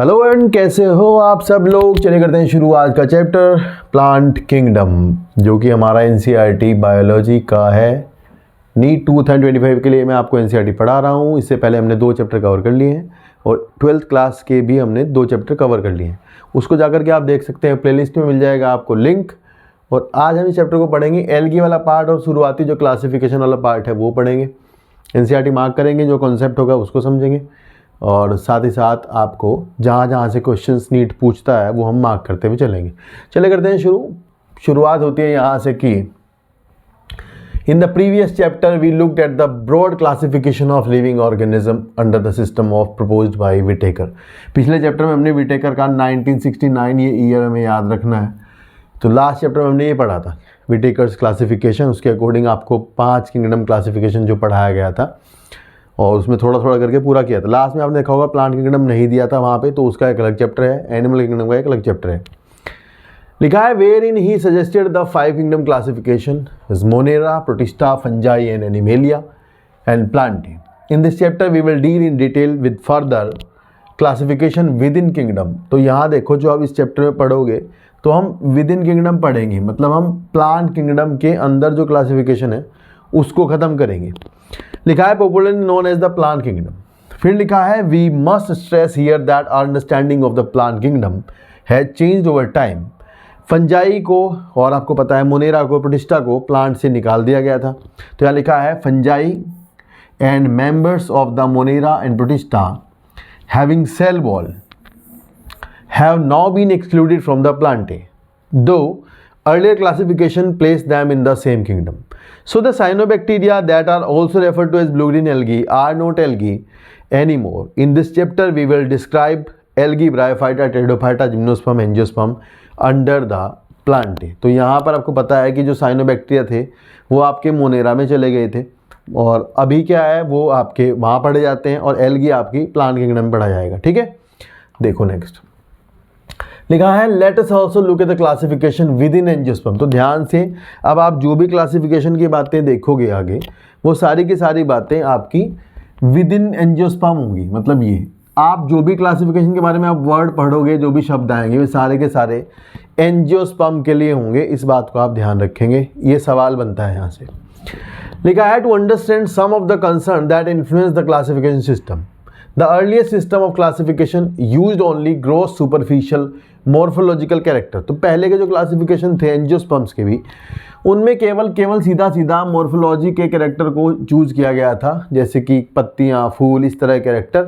Hello and कैसे हो आप सब लोग। चले करते हैं शुरू आज का चैप्टर प्लांट किंगडम, जो कि हमारा एनसीईआरटी बायोलॉजी का है। नीट 2025 के लिए मैं आपको एनसीईआरटी पढ़ा रहा हूँ। इससे पहले हमने 2 चैप्टर कवर कर लिए हैं और 12th क्लास के भी हमने 2 चैप्टर कवर कर लिए हैं। उसको जाकर के आप देख सकते हैं, प्लेलिस्ट में मिल जाएगा आपको लिंक। और आज हम इस चैप्टर को पढ़ेंगे, एल्गी वाला पार्ट और शुरुआती जो क्लासिफिकेशन वाला पार्ट है वो पढ़ेंगे। एनसीईआरटी मार्क करेंगे, जो कॉन्सेप्ट होगा उसको समझेंगे और साथ ही साथ आपको जहाँ जहाँ से क्वेश्चंस नीट पूछता है वो हम मार्क करते हुए चलेंगे। चले करते हैं शुरुआत होती है यहाँ से कि in the previous chapter we looked at the broad classification of living organism under the system of proposed by Whittaker. पिछले चैप्टर में हमने विटेकर का 1969 ये ईयर हमें याद रखना है। तो लास्ट चैप्टर में हमने ये पढ़ा था विटेकर्स क्लासिफिकेशन। उसके अकॉर्डिंग आपको 5 किंगडम क्लासिफिकेशन जो पढ़ाया गया था और उसमें थोड़ा थोड़ा करके पूरा किया था। लास्ट में आपने देखा होगा प्लांट किंगडम नहीं दिया था वहाँ पे, तो उसका एक अलग चैप्टर है। एनिमल किंगडम का एक अलग चैप्टर है। लिखा है where in he suggested the 5 kingdom classification Monera, Protista, fungi and Animalia and Plantae. In this chapter we will deal in detail with further classification within kingdom. तो यहाँ देखो, जो आप इस चैप्टर में पढ़ोगे तो हम विद इन किंगडम पढ़ेंगे, मतलब हम प्लांट किंगडम के अंदर जो क्लासिफिकेशन है उसको ख़त्म करेंगे। लिखा है popularly known as the plant kingdom. फिर लिखा है we must stress here that our understanding of the plant kingdom has changed over time. Fungi को और आपको पता है मोनेरा को, प्रोटिस्टा को प्लांट से निकाल दिया गया था। तो यहाँ लिखा है fungi and members of the Monera and Protista having cell wall have now been excluded from the plantae, though earlier classification placed them in the same kingdom. So the cyanobacteria that are also referred to as blue-green algae are not algae anymore. In this chapter we will describe algae, bryophyta, pteridophyta, gymnosperm, angiosperm under the plantae. तो यहाँ पर आपको पता है कि जो cyanobacteria थे वो आपके मोनेरा में चले गए थे और अभी क्या है वो आपके वहाँ पढ़े जाते हैं और एल्गी आपकी प्लांट किंगडम में पढ़ा जाएगा। ठीक है, देखो नेक्स्ट लिखा है let us also look at the classification with in angiosperm. तो ध्यान से अब आप जो भी क्लासिफिकेशन की बातें देखोगे आगे, वो सारी की सारी बातें आपकी विद इन एंजियोस्पर्म होंगी। मतलब ये आप जो भी क्लासिफिकेशन के बारे में आप वर्ड पढ़ोगे, जो भी शब्द आएंगे वे सारे के सारे एंजियोस्पर्म के लिए होंगे। इस बात को आप ध्यान रखेंगे, ये सवाल बनता है यहाँ से। लिखा है to understand some of the concern that influence the classification system. The earliest system of classification used only gross superficial morphological character। तो पहले के जो क्लासिफिकेशन थे एंजियोस्पर्म्स के भी, उनमें केवल सीधा सीधा मॉर्फोलॉजी के कैरेक्टर को चूज किया गया था, जैसे कि पत्तियां, फूल, इस तरह कैरेक्टर,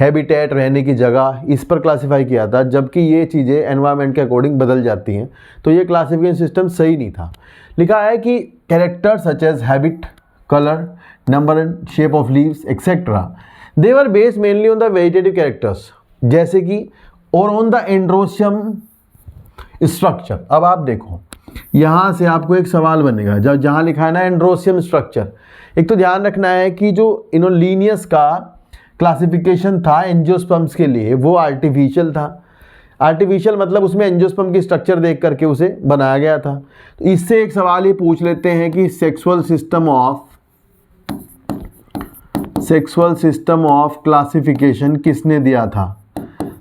हैबिटेट, रहने की जगह, इस पर क्लासीफाई किया था। जबकि ये चीज़ें एनवायरनमेंट के अकॉर्डिंग बदल जाती हैं, तो ये क्लासिफिकेशन सिस्टम सही नहीं था। लिखा है कि character such as habit, colour, number and shape of leaves etcetera they were based mainly on the vegetative characters, जैसे कि और on the एंड्रोशियम स्ट्रक्चर। अब आप देखो यहाँ से आपको एक सवाल बनेगा, जब जहाँ लिखा है ना एंड्रोशियम स्ट्रक्चर, एक तो ध्यान रखना है कि जो इनोलिनियस का क्लासिफिकेशन था एंजियोस्पर्म्स के लिए वो आर्टिफिशियल था। आर्टिफिशियल मतलब उसमें एंजियोस्पर्म की स्ट्रक्चर देख करके उसे बनाया गया था। तो इससे एक सवाल ये पूछ लेते हैं कि सेक्सुअल सिस्टम ऑफ क्लासिफिकेशन किसने दिया था।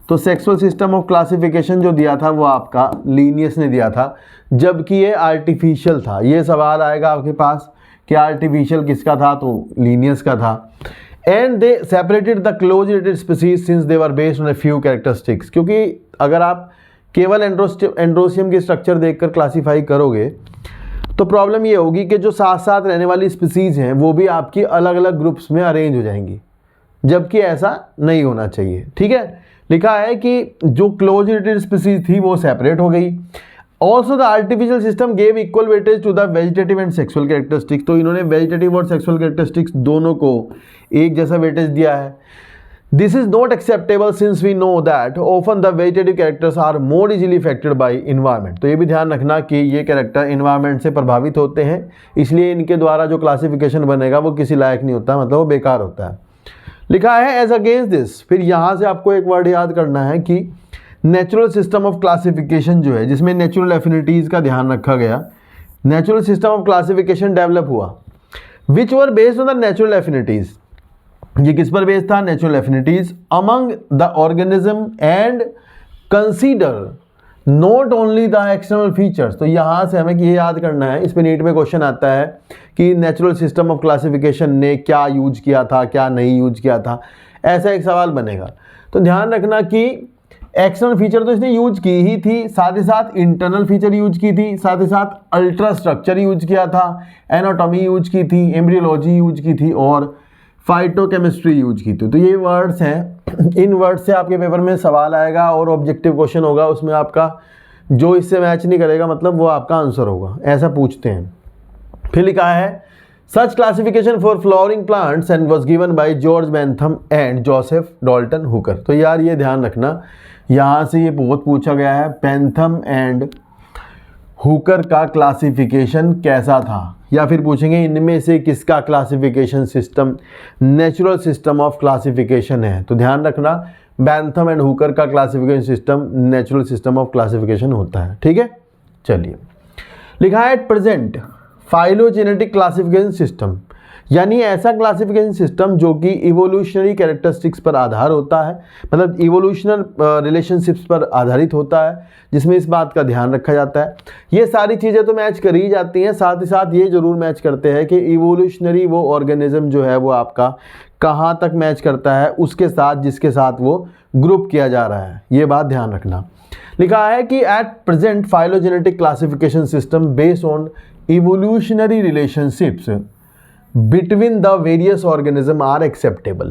तो सेक्सुअल सिस्टम ऑफ क्लासिफिकेशन जो दिया था वो आपका लीनियस ने दिया था, जबकि ये आर्टिफिशियल था। ये सवाल आएगा आपके पास कि आर्टिफिशियल किसका था, तो लीनियस का था। And they separated the close related species since they were based on a few characteristics. क्योंकि अगर आप केवल एंड्रोशियम की स्ट्रक्चर देखकर क्लासीफाई करोगे तो प्रॉब्लम ये होगी कि जो साथ साथ रहने वाली स्पीसीज हैं वो भी आपकी अलग अलग ग्रुप्स में अरेंज हो जाएंगी, जबकि ऐसा नहीं होना चाहिए। ठीक है, लिखा है कि जो क्लोज रिलेटेड स्पीसीज थी वो सेपरेट हो गई। Also the artificial system gave equal weightage to the vegetative and sexual characteristics. तो इन्होंने वेजिटेटिव और सेक्सुअल कैरेक्टरिस्टिक्स दोनों को एक जैसा वेटेज दिया है। This is not acceptable since we know that often the vegetative characters are more easily affected by environment। तो ये भी ध्यान रखना कि ये कैरेक्टर इन्वायरमेंट से प्रभावित होते हैं, इसलिए इनके द्वारा जो क्लासिफिकेशन बनेगा वो किसी लायक नहीं होता, मतलब वो बेकार होता है। लिखा है एज अगेंस्ट दिस। फिर यहाँ से आपको एक वर्ड याद करना है कि नेचुरल सिस्टम ऑफ क्लासिफिकेशन जो है, जिसमें नेचुरल एफिनिटीज़ का ध्यान रखा गया, natural system of classification develop हुआ which were based on the natural affinities. ये किस पर बेस्ड था? Natural affinities among the organism and consider not only the external features. तो यहाँ से हमें ये याद करना है, इस पे नीट में क्वेश्चन आता है कि नेचुरल सिस्टम ऑफ क्लासिफिकेशन ने क्या यूज किया था, क्या नहीं यूज किया था, ऐसा एक सवाल बनेगा। तो ध्यान रखना कि एक्सटर्नल फीचर तो इसने यूज की ही थी, साथ ही साथ इंटरनल फीचर यूज की थी, साथ ही साथ अल्ट्रा स्ट्रक्चर यूज किया था, एनाटॉमी यूज की थी, एम्ब्रियोलॉजी यूज की थी और फाइटोकेमिस्ट्री यूज की थी। तो ये वर्ड्स हैं, इन वर्ड्स से आपके पेपर में सवाल आएगा और ऑब्जेक्टिव क्वेश्चन होगा, उसमें आपका जो इससे मैच नहीं करेगा मतलब वो आपका आंसर होगा, ऐसा पूछते हैं। फिर लिखा है such classification for flowering plants and was given by George Bentham and Joseph Dalton Hooker. तो यार ये ध्यान रखना, यहाँ से ये बहुत पूछा गया है, बेंथम एंड हुकर का क्लासिफिकेशन कैसा था, या फिर पूछेंगे इनमें से किसका classification system natural system of classification है। तो ध्यान रखना बेंथम एंड हुकर का classification system natural system of classification होता है। ठीक है, चलिए लिखा है at present phylogenetic classification system, यानी ऐसा क्लासिफिकेशन सिस्टम जो कि इवोल्यूशनरी कैरेक्टरिस्टिक्स पर आधार होता है, मतलब इवोल्यूशनल रिलेशनशिप्स पर आधारित होता है, जिसमें इस बात का ध्यान रखा जाता है। ये सारी चीज़ें तो मैच कर ही जाती हैं, साथ ही साथ ये जरूर मैच करते हैं कि इवोल्यूशनरी वो ऑर्गेनिज्म जो है वो आपका कहाँ तक मैच करता है उसके साथ जिसके साथ वो ग्रुप किया जा रहा है, ये बात ध्यान रखना। लिखा है कि at present phylogenetic classification system based on evolutionary relationships between the various organisms are acceptable.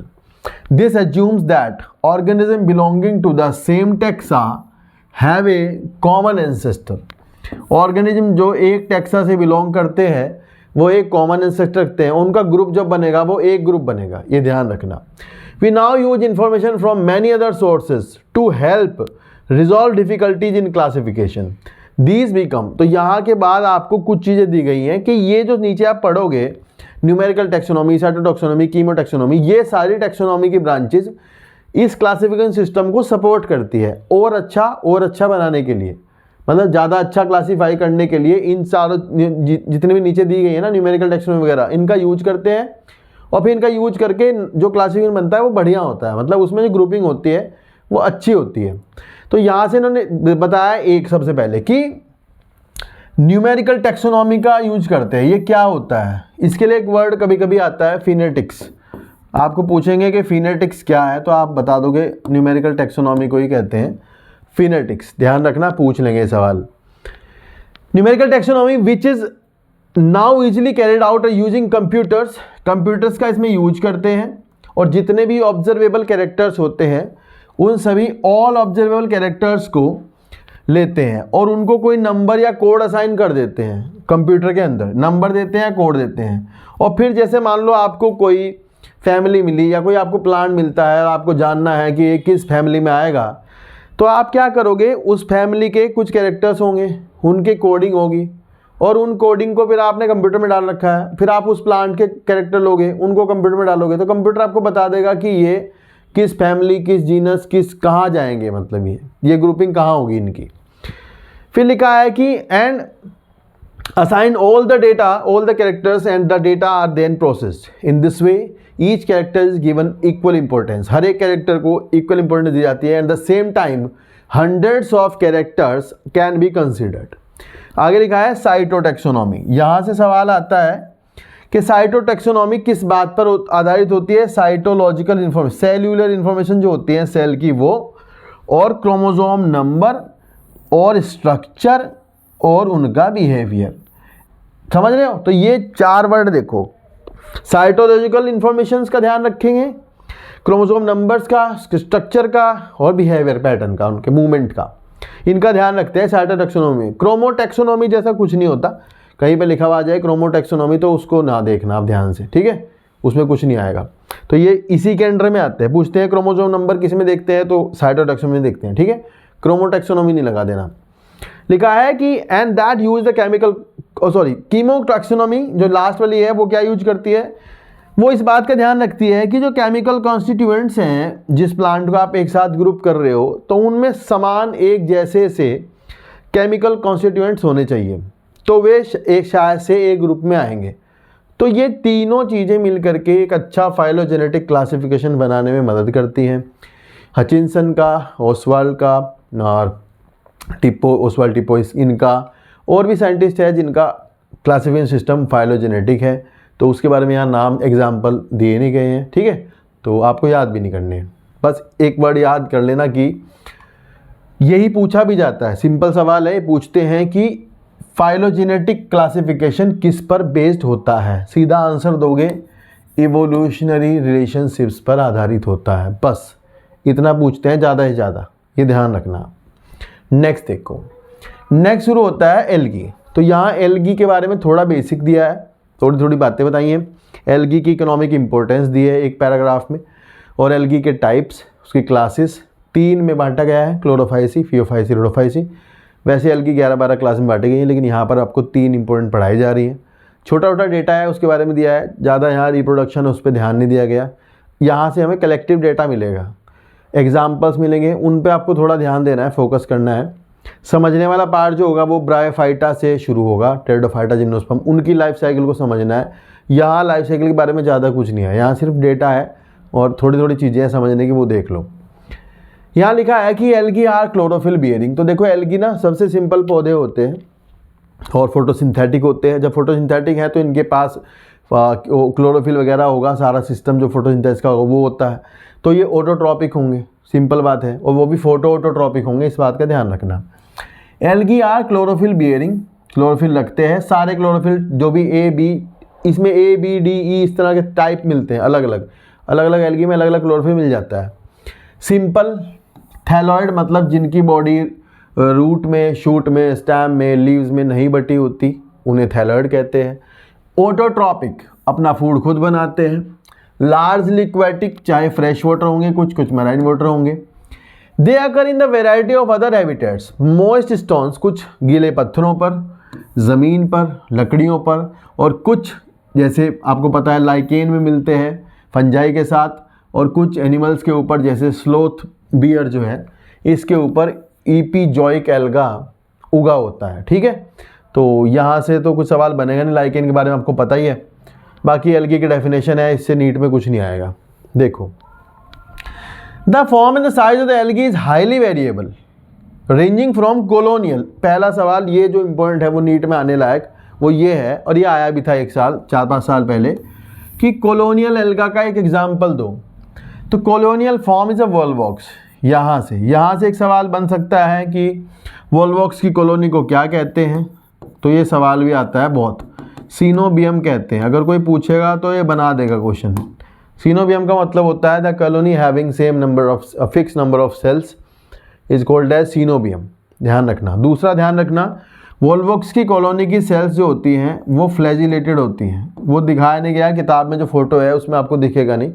This assumes that organisms belonging to the same taxa have a common ancestor. Organism जो एक टैक्सा से बिलोंग करते हैं वो एक common ancestor रखते हैं, उनका ग्रुप जब बनेगा वो एक ग्रुप बनेगा, ये ध्यान रखना। We now use information from many other sources to help resolve difficulties in classification these become. तो यहाँ के बाद आपको कुछ चीज़ें दी गई हैं कि ये जो नीचे आप पढ़ोगे न्यूमेरिकल टैक्सोनॉमी, साइटोटैक्सोनॉमी, कीमोटैक्सोनॉमी, ये सारी टैक्सोनॉमी की ब्रांचेस इस क्लासिफिकेशन सिस्टम को सपोर्ट करती है और अच्छा बनाने के लिए, मतलब ज़्यादा अच्छा क्लासीफाई करने के लिए इन सारों जितने भी नीचे दी गई है ना न्यूमेरिकल टैक्सोनॉमी वगैरह, इनका यूज करते हैं और फिर इनका यूज करके जो क्लासिफिकेशन बनता है वो बढ़िया होता है, मतलब उसमें जो ग्रुपिंग होती है वो अच्छी होती है। तो यहाँ से इन्होंने बताया एक सबसे पहले कि न्यूमेरिकल टैक्सोनॉमी का यूज करते हैं, ये क्या होता है? इसके लिए एक वर्ड कभी कभी आता है फिनेटिक्स। आपको पूछेंगे कि फिनेटिक्स क्या है तो आप बता दोगे न्यूमेरिकल टैक्सोनॉमी को ही कहते हैं फिनेटिक्स। ध्यान रखना, पूछ लेंगे सवाल। Numerical taxonomy which is now easily carried out using computers का इसमें यूज करते हैं, और जितने भी ऑब्जर्वेबल कैरेक्टर्स होते हैं उन सभी ऑल ऑब्जर्वेबल कैरेक्टर्स को लेते हैं और उनको कोई नंबर या कोड असाइन कर देते हैं। कंप्यूटर के अंदर नंबर देते हैं, कोड देते हैं, और फिर जैसे मान लो आपको कोई फैमिली मिली या कोई आपको प्लांट मिलता है और आपको जानना है कि ये किस फैमिली में आएगा, तो आप क्या करोगे, उस फैमिली के कुछ कैरेक्टर्स होंगे, उनके कोडिंग होगी और उन कोडिंग को फिर आपने कंप्यूटर में डाल रखा है, फिर आप उस प्लांट के कैरेक्टर लोगे, उनको कंप्यूटर में डालोगे तो कंप्यूटर आपको बता देगा कि ये किस फैमिली, किस जीनस, किस कहाँ जाएंगे, मतलब ये ग्रुपिंग कहाँ होगी इनकी। फिर लिखा है कि and assign all the data, all the characters and the data are then processed. In this way, each character is given equal importance. हर एक कैरेक्टर को equal importance दी जाती है, and the same time hundreds of characters can be considered. आगे लिखा है cytotaxonomy. यहाँ से सवाल आता है कि साइटोटैक्सोनॉमी किस बात पर आधारित होती है? साइटोलॉजिकल इन्फॉर्मेशन, सेल्यूलर इन्फॉर्मेशन जो होती है सेल की वो, और क्रोमोसोम नंबर और स्ट्रक्चर और उनका बिहेवियर। समझ रहे हो? तो ये चार वर्ड देखो, साइटोलॉजिकल इंफॉर्मेशंस का ध्यान रखेंगे, क्रोमोसोम नंबर्स का, स्ट्रक्चर का और बिहेवियर पैटर्न का, उनके मूवमेंट का, इनका ध्यान रखते हैं साइटोटैक्सोनॉमी। क्रोमोटैक्सोनॉमी जैसा कुछ नहीं होता, कहीं पे लिखा हुआ आ जाए क्रोमोटैक्सोनॉमी तो उसको ना देखना आप ध्यान से, ठीक है, उसमें कुछ नहीं आएगा। तो ये इसी के अंडर में आते हैं। पूछते हैं क्रोमोसोम नंबर किस में देखते हैं, तो साइटोटैक्सोनॉमी में देखते हैं, ठीक है, क्रोमोटैक्सोनॉमी नहीं लगा देना। लिखा है कि and that use the chemical कीमोटैक्सोनॉमी जो लास्ट वाली है वो क्या यूज करती है, वो इस बात का ध्यान रखती है कि जो केमिकल कॉन्स्टिट्यूएंट्स हैं जिस प्लांट को आप एक साथ ग्रुप कर रहे हो तो उनमें समान एक जैसे से केमिकल कॉन्स्टिट्यूएंट्स होने चाहिए, तो वे एक शायद से एक ग्रुप में आएंगे। तो ये तीनों चीज़ें मिल करके एक अच्छा फाइलोजेनेटिक क्लासिफिकेशन बनाने में मदद करती हैं। हचिंसन का, ओसवाल्ड का और ओसवाल्ड टिप्पो इनका, और भी साइंटिस्ट है जिनका क्लासिफिकेशन सिस्टम फाइलोजेनेटिक है, तो उसके बारे में यहाँ नाम एग्जाम्पल दिए नहीं गए हैं, ठीक है। तो आपको याद भी नहीं करने, बस एक वर्ड याद कर लेना कि यही पूछा भी जाता है, सिंपल सवाल है, पूछते हैं कि फाइलोजेनेटिक क्लासिफिकेशन किस पर बेस्ड होता है, सीधा आंसर दोगे इवोल्यूशनरी रिलेशनशिप्स पर आधारित होता है, बस इतना पूछते हैं, ज़्यादा से ज़्यादा, ये ध्यान रखना। नेक्स्ट देखो, नेक्स्ट शुरू होता है एल्गी। तो यहाँ एल्गी के बारे में थोड़ा बेसिक दिया है, थोड़ी थोड़ी बातें बताई हैं। एल्गी की इकोनॉमिक इंपॉर्टेंस दी है एक पैराग्राफ में, और एल्गी के टाइप्स, उसकी क्लासेस 3 में बांटा गया है, क्लोरोफाइसी, फियोफाइसी, रोडोफाइसी। वैसे एल्गी 11-12 क्लास में बांटी गई है, लेकिन यहाँ पर आपको 3 इंपॉर्टेंट पढ़ाई जा रही हैं। छोटा छोटा डेटा है उसके बारे में दिया है, ज़्यादा यहाँ रिप्रोडक्शन उस पर ध्यान नहीं दिया गया। यहाँ से हमें कलेक्टिव डेटा मिलेगा, एग्जाम्पल्स मिलेंगे, उन पे आपको थोड़ा ध्यान देना है, फोकस करना है। समझने वाला पार्ट जो होगा वो ब्रायोफाइटा से शुरू होगा, टेरिडोफाइटा, जिम्नोस्पर्म, उनकी लाइफ साइकिल को समझना है। यहाँ लाइफ साइकिल के बारे में ज़्यादा कुछ नहीं है, यहाँ सिर्फ डेटा है और थोड़ी थोड़ी चीज़ें हैं समझने की, वो देख लो। यहाँ लिखा है कि एल्गी आर क्लोरोफिल बियरिंग। तो देखो एल्गी ना सबसे सिंपल पौधे होते हैं और फोटोसिंथेटिक होते हैं। जब फोटोसिंथेटिक है तो इनके पास क्लोरोफिल वगैरह होगा, सारा सिस्टम जो फोटोसिंथेसिस का होगा वो होता है। तो ये ऑटोट्रॉपिक होंगे, सिंपल बात है, और वो भी फोटो ऑटोट्रॉपिक होंगे, इस बात का ध्यान रखना। Algae are chlorophyll bearing, chlorophyll रखते हैं। सारे क्लोरोफिल जो भी ए बी, इसमें ए बी डी ई इस तरह के टाइप मिलते हैं, अलग अलग एल्गी में अलग अलग क्लोरोफिल मिल जाता है। सिंपल थैलॉइड मतलब जिनकी बॉडी रूट में, शूट में, स्टेम में, लीव्स में नहीं बटी होती, उन्हें थैलॉइड कहते हैं। ऑटोट्रॉपिक अपना फूड खुद बनाते हैं। लार्जली एक्वेटिक, चाहे फ्रेश वाटर होंगे, कुछ मैराइन वाटर होंगे। They occur in the variety of other habitats, moist stones, कुछ गीले पत्थरों पर, ज़मीन पर, लकड़ियों पर, और कुछ जैसे आपको पता है लाइकेन में मिलते हैं फंजाई के साथ, और कुछ एनिमल्स के ऊपर जैसे स्लोथ बियर जो है इसके ऊपर ईपीजॉइक एल्गा उगा होता है, ठीक है। तो यहाँ से तो कुछ सवाल बनेगा नहीं, लाइकेन के बारे में आपको पता ही है। बाकी एल्गी की डेफिनेशन है, इससे नीट में कुछ नहीं आएगा। देखो, the form and the size of the algae is highly variable ranging from colonial. पहला सवाल ये जो इम्पोर्टेंट है वो नीट में आने लायक वो ये है, और ये आया भी था 4-5 साल पहले, कि कॉलोनियल एल्गा का एक एग्जाम्पल दो। तो colonial form is a Volvox. यहाँ से एक सवाल बन सकता है कि वॉल्वॉक्स की कॉलोनी को क्या कहते हैं, तो ये सवाल भी आता है बहुत। सीनोबियम कहते हैं, अगर कोई पूछेगा तो ये बना देगा क्वेश्चन। सीनोबियम का मतलब होता है the colony having same number of fix number of cells is called as coenobium, ध्यान रखना। दूसरा ध्यान रखना, वॉल्वॉक्स की कॉलोनी की सेल्स जो होती हैं वो फ्लैजिलेटेड होती हैं। वो दिखाया नहीं गया किताब में, जो फोटो है उसमें आपको दिखेगा नहीं,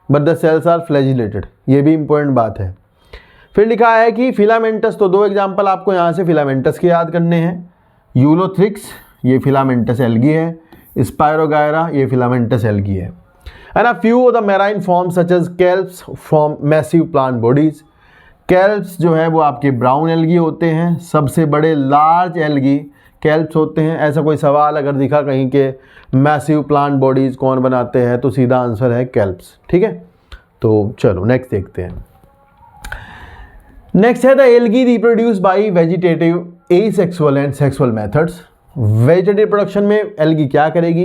but the cells are flagellated, ये भी इंपॉर्टेंट बात है। फिर लिखा है कि फिलामेंटस, तो 2 एग्जाम्पल आपको यहाँ से फिलामेंटस के याद करने हैं। यूलोथ्रिक्स, ये फिलामेंटस एल्गी है। स्पायरोगायरा, ये फिलामेंटस एल्गी है। And a few of the marine forms such as kelps form massive plant bodies. Kelps जो है वो आपके ब्राउन एल्गी होते हैं, सबसे बड़े लार्ज एल्गी कैल्प्स होते हैं। ऐसा कोई सवाल अगर दिखा कहीं के मैसिव प्लांट बॉडीज़ कौन बनाते हैं, तो सीधा आंसर है कैल्प्स, ठीक है। तो चलो नेक्स्ट देखते हैं। नेक्स्ट है the algae reproduce by vegetative asexual and sexual methods. Vegetative production में एल्गी क्या करेगी,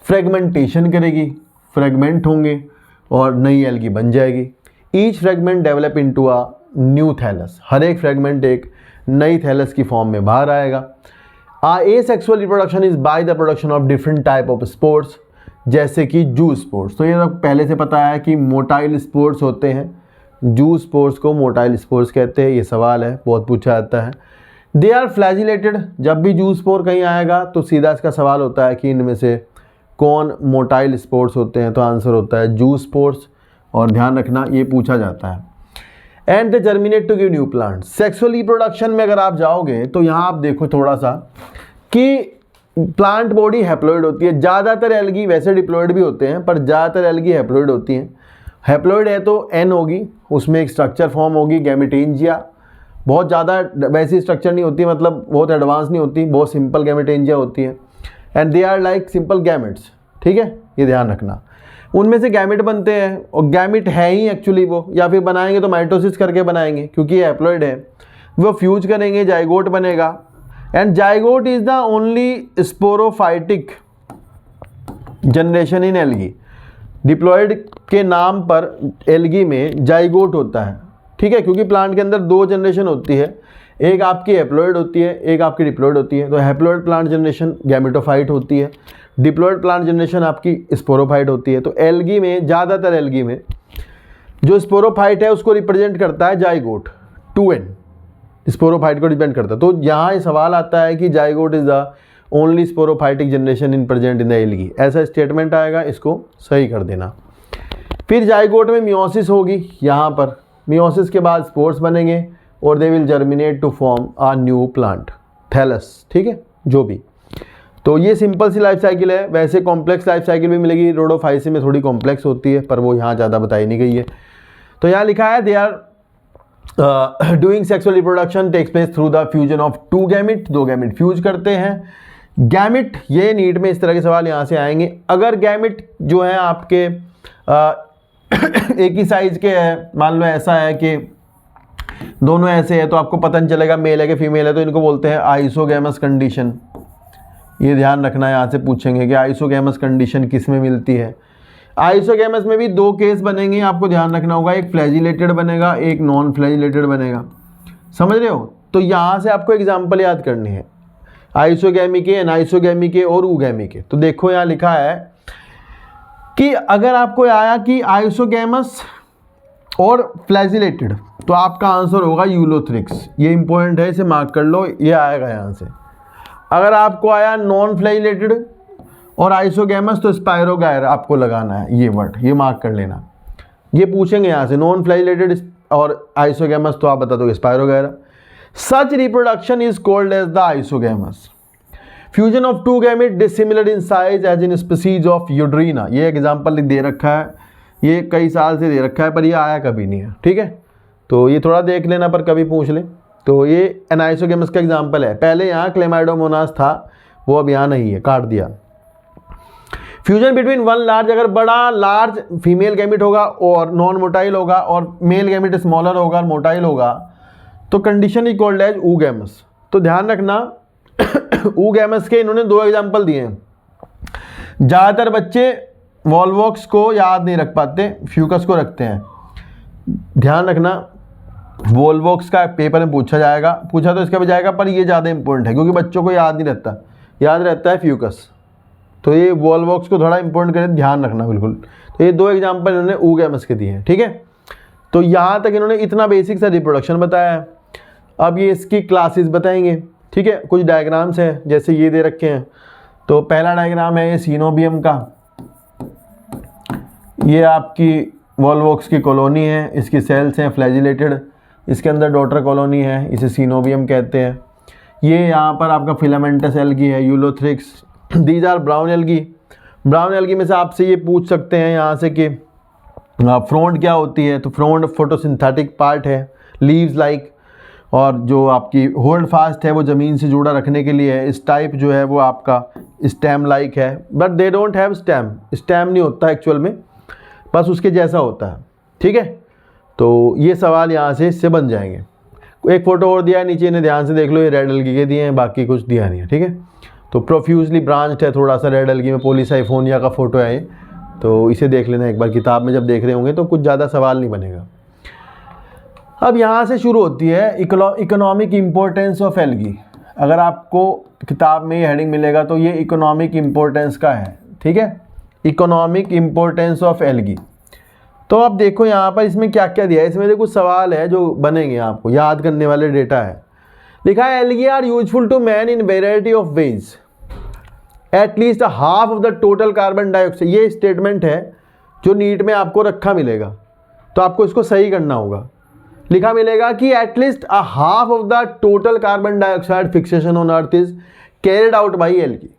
फ्रेगमेंटेशन करेगी, फ्रेगमेंट होंगे और नई एल्गी बन जाएगी। Each fragment develop into a new thallus, हर एक फ्रेगमेंट एक नई थैलस की फॉर्म में बाहर आएगा। Asexual reproduction is by the production of different type of spores, जैसे कि जू स्पोर्स। तो ये तो पहले से पता है कि मोटाइल स्पोर्स होते हैं, जू स्पोर्स को मोटाइल स्पोर्स कहते हैं, ये सवाल है, बहुत पूछा जाता है। दे आर फ्लैजिलेटेड, जब भी जू स्पोर कहीं आएगा तो सीधा इसका सवाल होता है कि इनमें से कौन मोटाइल स्पोर्स होते हैं, तो आंसर होता है जू स्पोर्स, और ध्यान रखना ये पूछा जाता है। And they germinate to give new plant. Sexual reproduction में अगर आप जाओगे तो यहाँ आप देखो थोड़ा सा कि प्लांट बॉडी हैप्लॉइड होती है। ज़्यादातर एल्गी वैसे डिप्लॉइड भी होते हैं, पर ज़्यादातर एल्गी हैप्लॉइड होती हैं। हैप्लॉइड है तो एन होगी, उसमें एक स्ट्रक्चर फॉर्म होगी गैमेटेंजिया। बहुत ज़्यादा वैसी स्ट्रक्चर नहीं होती, मतलब बहुत एडवांस नहीं होती, बहुत सिंपल गैमेटेंजिया होती है। And they are like simple gametes, ठीक है, ये ध्यान रखना। उनमें से गैमेट बनते हैं और गैमेट है ही एक्चुअली वो, या फिर बनाएंगे तो माइटोसिस करके बनाएंगे क्योंकि ये हैप्लॉइड है। वो फ्यूज करेंगे, जाइगोट बनेगा। And zygote is the only sporophytic generation in algae. Diploid के नाम पर एल्गी में जाइगोट होता है, ठीक है, क्योंकि प्लांट के अंदर दो जनरेशन होती है, एक आपकी हैप्लॉइड होती है, एक आपकी डिप्लॉयड होती है। तो हैप्लॉइड प्लांट जनरेशन गैमेटोफाइट होती है, डिप्लॉयड प्लांट जनरेशन आपकी स्पोरोफाइट होती है। तो एल्गी में, ज़्यादातर एल्गी में जो स्पोरोफाइट है उसको रिप्रेजेंट करता है जाइगोट, 2n स्पोरोफाइट को डिपेंड करता है। तो यहाँ ये सवाल आता है कि zygote is the only sporophytic generation in present in the algae, ऐसा स्टेटमेंट आएगा, इसको सही कर देना। फिर जाइगोट में मियोसिस होगी, यहाँ पर मियोसिस के बाद स्पोर्स बनेंगे और they will germinate to form a new plant, thallus, ठीक है, जो भी। तो ये सिंपल सी लाइफ साइकिल है। वैसे कॉम्प्लेक्स लाइफ साइकिल भी मिलेगी, रोडोफाइसी में थोड़ी कॉम्प्लेक्स होती है, पर वो यहाँ ज़्यादा बताई नहीं गई है। तो यहाँ लिखा है they are doing sexual reproduction takes place through the fusion of two gamete, दो गैमिट फ्यूज करते हैं। गैमिट, ये नीट में इस तरह के सवाल यहाँ से आएंगे। अगर गैमिट जो है आपके एक ही साइज के हैं, मान लो ऐसा है कि दोनों ऐसे है, तो आपको पता नहीं चलेगा मेल है कि फीमेल है, तो इनको बोलते हैं आइसोगैमस कंडीशन। ये ध्यान रखना, यहाँ से पूछेंगे कि आइसोगैमस कंडीशन किस में मिलती है। आइसोगैमस में भी दो केस बनेंगे, आपको ध्यान रखना होगा, एक फ्लैजिलेटेड बनेगा, एक नॉन फ्लैजिलेटेड बनेगा, समझ रहे हो। तो यहाँ से आपको एग्जाम्पल याद करनी है, आइसोगैमी के, एनाइसोगैमी के और ऊगैमी के। तो देखो यहाँ लिखा है कि अगर आपको आया कि आइसोगैमस और फ्लैजिलेटेड, तो आपका आंसर होगा यूलोथ्रिक्स। ये इंपॉर्टेंट है, इसे मार्क कर लो, ये आएगा यहाँ से। अगर आपको आया नॉन फ्लैजिलेटेड और आइसोगैमस, तो स्पायरोगायर आपको लगाना है, ये वर्ड ये मार्क कर लेना। ये पूछेंगे यहाँ से नॉन फ्लैजिलेटेड और आइसोगैमस, तो आप बता दोगे spirogyra. Such reproduction is called as the isogamous. Fusion of two gamete dissimilar in size as in species of Eudorina. ये एग्जाम्पल दे रखा है, ये कई साल से दे रखा है, पर ये आया कभी नहीं है, ठीक है। तो ये थोड़ा देख लेना, पर कभी पूछ ले। तो ये एनाइसोगैमस का एग्जाम्पल है। पहले यहाँ क्लेमाइडोमोनास था, वो अब यहाँ नहीं है, काट दिया। फ्यूजन बिटवीन वन लार्ज, अगर बड़ा लार्ज फीमेल गैमेट होगा और नॉन मोटाइल होगा, और मेल गैमेट स्मॉलर होगा और मोटाइल होगा, तो condition is called as oogamous. तो ध्यान रखना, ऊगैमस के इन्होंने दो एग्जाम्पल दिए हैं। ज़्यादातर बच्चे वॉल्वॉक्स को याद नहीं रख पाते, फ्यूकस को रखते हैं। ध्यान रखना, वॉल्वॉक्स का पेपर में पूछा जाएगा, पूछा तो इसका भी जाएगा, पर ये ज़्यादा इंपॉर्टेंट है क्योंकि बच्चों को याद नहीं रहता, याद रहता है फ्यूकस। तो ये वॉल्वॉक्स को थोड़ा इंपॉर्टेंट करें, ध्यान रखना बिल्कुल। तो ये दो एग्जाम्पल इन्होंने ऊगैमस के दिए हैं, ठीक है। तो यहाँ तक इन्होंने इतना बेसिक सा रिप्रोडक्शन बताया है। अब ये इसकी क्लासेस बताएंगे, ठीक है। कुछ डायग्राम्स हैं, जैसे ये दे रखे हैं। तो पहला डायग्राम है ये सीनोबियम का, ये आपकी वॉल्वॉक्स की कॉलोनी है, इसकी सेल्स हैं फ्लैजिलेटेड, इसके अंदर डॉटर कॉलोनी है, इसे सीनोबियम कहते हैं। ये यहाँ पर आपका फिलामेंटस एल्गी है, Ulothrix. These are brown algae. Brown algae में से आपसे ये पूछ सकते हैं यहाँ से कि फ्रोंड क्या होती है। तो फ्रोंड फोटोसिंथेटिक पार्ट है, लीव्स लाइक, और जो आपकी होल्ड फास्ट है वो ज़मीन से जुड़ा रखने के लिए है। इस टाइप जो है वो आपका स्टेम लाइक है, but they don't have stem, stem नहीं होता एक्चुअल में, बस उसके जैसा होता है, ठीक है। तो ये सवाल यहाँ से इससे बन जाएंगे। एक फ़ोटो और दिया है नीचे, इन्हें ध्यान से देख लो, ये रेड एल्गी के दिए हैं, बाकी कुछ दिया नहीं है, ठीक है। तो प्रोफ्यूजली ब्रांच्ड है थोड़ा सा रेड एल्गी में, पॉलीसाइफोनिया का फ़ोटो है ये, तो इसे देख लेना एक बार किताब में, जब देख रहे होंगे तो कुछ ज़्यादा सवाल नहीं बनेगा। अब यहाँ से शुरू होती है इकोनॉमिक इम्पोर्टेंस ऑफ एल्गी। अगर आपको किताब में ये हेडिंग मिलेगा तो ये इकोनॉमिक इम्पोर्टेंस का है, ठीक है, इकोनॉमिक इम्पोर्टेंस ऑफ एल्गी। तो अब देखो यहाँ पर इसमें क्या क्या दिया है, इसमें देखो सवाल है जो बनेंगे, आपको याद करने वाले डेटा है। लिखा है algae are useful to man in variety of ways, at least half of the total carbon dioxide. ये स्टेटमेंट है जो नीट में आपको रखा मिलेगा, तो आपको इसको सही करना होगा। लिखा मिलेगा कि at least a half of the total carbon dioxide fixation on earth is carried out by algae.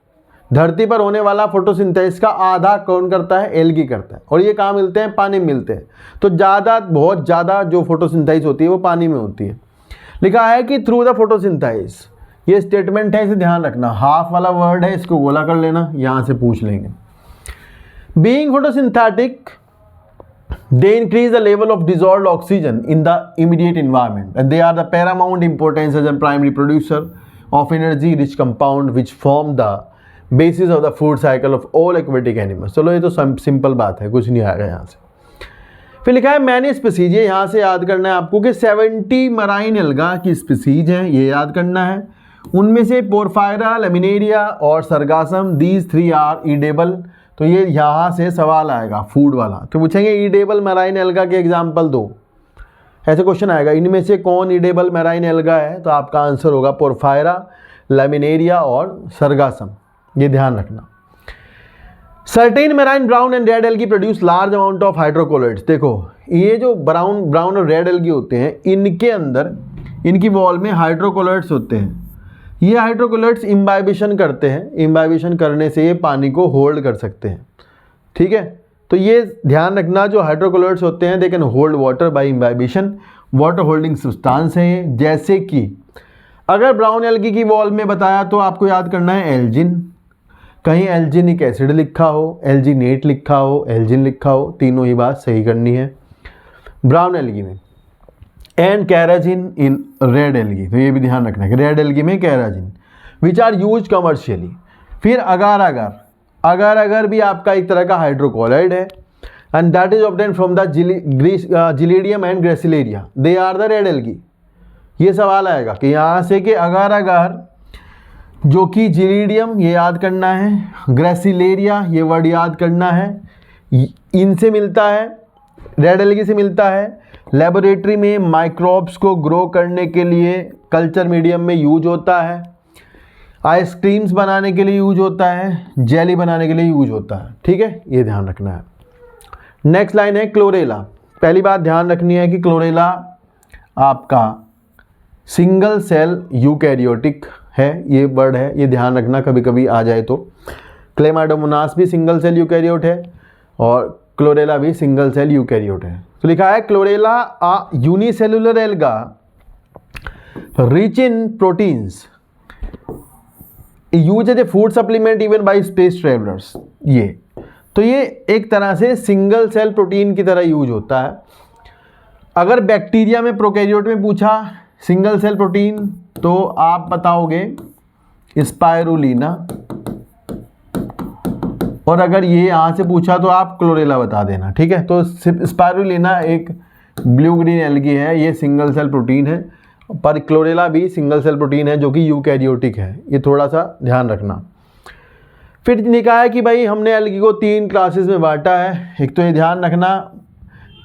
धरती पर होने वाला फोटोसिंथेसिस का आधा कौन करता है, एल्गी करता है, और ये कहाँ मिलते हैं, पानी में मिलते हैं। तो ज़्यादा, बहुत ज़्यादा जो फोटोसिंथेसिस होती है वो पानी में होती है। लिखा है कि थ्रू द फोटोसिंथेसिस, ये स्टेटमेंट है, इसे ध्यान रखना। हाफ वाला वर्ड है, इसको गोला कर लेना, यहाँ से पूछ लेंगे। Being photosynthetic, they increase the level of dissolved oxygen in the immediate environment, and they are the paramount importance as a primary producer of energy rich compound which form the basis of the food cycle of all aquatic animals. चलो ये तो simple बात है, कुछ नहीं आएगा यहाँ से। फिर लिखा है मैनी स्पीसीज, ये यहाँ से याद करना है आपको कि 70 मराइन एल्गा की स्पीसीज हैं, ये याद करना है। उनमें से पोरफायरा, लेमिनेरिया और सरगासम, दीज 3 आर ईडेबल। तो ये यहाँ से सवाल आएगा फूड वाला, तो पूछेंगे ईडेबल मराइन एल्गा के एग्जाम्पल दो, ऐसे क्वेश्चन आएगा। इनमें से कौन ईडेबल मराइन एल्गा है, तो आपका आंसर होगा पोरफायरा, लेमिनेरिया और सरगासम, ये ध्यान रखना। Certain marine brown and red algae produce large amount of hydrocolloids. देखो ये जो ब्राउन और रेड एल्गी होते हैं, इनके अंदर इनकी वॉल में हाइड्रोकोलाइड्स होते हैं। ये हाइड्रोकोलाइड्स इम्बाइबिशन करते हैं, इम्बाइबिशन करने से ये पानी को होल्ड कर सकते हैं, ठीक है। तो ये ध्यान रखना, जो हाइड्रोकोलाइड्स होते हैं they can hold water bye imbibition, water holding substance है ये। जैसे कि अगर ब्राउन एल्गी की वॉल में बताया तो आपको याद करना है एल्जिन, कहीं एल्जिनिक एसिड लिखा हो, एल्जिनेट लिखा हो, एल्जिन लिखा हो, तीनों ही बात सही करनी है ब्राउन एल्गी में। And carrageen in red algae, तो ये भी ध्यान रखना है कि रेड एल्गी में carrageen, which are use commercially. फिर अगार अगर भी आपका एक तरह का हाइड्रोकोलाइड है, and that is obtain from the gelidium and gracilaria, they are the red algae. ये सवाल आएगा कि यहाँ से कि अगार जो कि जिलीडियम, ये याद करना है, ग्रेसिलेरिया ये वर्ड याद करना है, इनसे मिलता है, रेड एल्गी से मिलता है। लेबोरेटरी में माइक्रोब्स को ग्रो करने के लिए कल्चर मीडियम में यूज होता है, आइसक्रीम्स बनाने के लिए यूज होता है, जेली बनाने के लिए यूज होता है, ठीक है, ये ध्यान रखना है। नेक्स्ट लाइन है क्लोरेला। पहली बात ध्यान रखनी है कि क्लोरेला आपका सिंगल सेल यूकैरियोटिक है, ये वर्ड है, ये ध्यान रखना, कभी कभी आ जाए तो। क्लेमाइडोमोनास भी सिंगल सेल यूकैरियोट है और क्लोरेला भी सिंगल सेल यूकैरियोट है। तो लिखा है Chlorella a unicellular alga rich in proteins use as a food supplement even by space travellers. ये तो ये एक तरह से सिंगल सेल प्रोटीन की तरह यूज होता है। अगर बैक्टीरिया में प्रोकैरियोट में पूछा सिंगल सेल प्रोटीन तो आप बताओगे स्पाइरुलिना, और अगर ये यहाँ से पूछा तो आप क्लोरेला बता देना, ठीक है। तो स्पाइरुलिना एक ब्लू ग्रीन एल्गी है, ये सिंगल सेल प्रोटीन है, पर क्लोरेला भी सिंगल सेल प्रोटीन है जो कि यूकैरियोटिक है, ये थोड़ा सा ध्यान रखना। फिर लिखा है कि भाई हमने एल्गी को 3 क्लासेस में बांटा है। एक तो ये ध्यान रखना,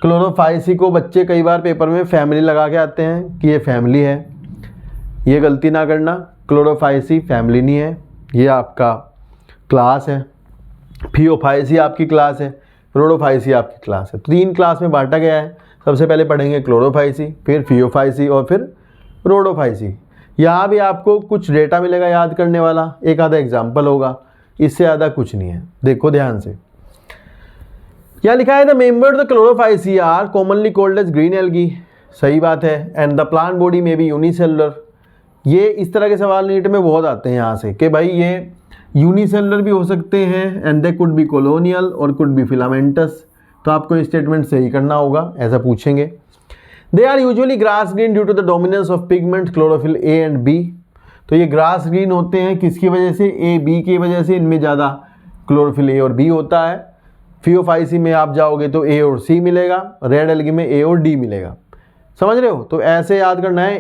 क्लोरोफाइसी को बच्चे कई बार पेपर में फैमिली लगा के आते हैं कि ये फैमिली है, ये गलती ना करना, क्लोरोफाइसी फैमिली नहीं है, ये आपका क्लास है। फियोफाइसी आपकी क्लास है, रोडोफाइसी आपकी क्लास है। तो 3 क्लास में बांटा गया है। सबसे पहले पढ़ेंगे क्लोरोफाइसी, फिर फियोफाइसी और फिर रोडोफाइसी। यहाँ भी आपको कुछ डेटा मिलेगा याद करने वाला, एक आधा एग्जाम्पल होगा, इससे ज़्यादा कुछ नहीं है। देखो ध्यान से, यहाँ लिखा है the member the Chlorophyceae are commonly called as green algae, सही बात है। एंड द प्लांट बॉडी में भी यूनिसेलुलर, ये इस तरह के सवाल नीट में बहुत आते हैं यहाँ से कि भाई ये यूनिसेलुलर भी हो सकते हैं, and they could be colonial और कुड बी फिलामेंटस। तो आपको ये स्टेटमेंट सही करना होगा, ऐसा पूछेंगे। They are usually grass green due to the dominance of pigment chlorophyll a and b. तो ये ग्रास ग्रीन होते हैं किसकी वजह से, ए बी की वजह से, इनमें ज़्यादा क्लोरोफिल ए और बी होता है। फियोफाइसी में आप जाओगे तो ए और सी मिलेगा, रेड एल्गी में ए और डी मिलेगा, समझ रहे हो। तो ऐसे याद करना है,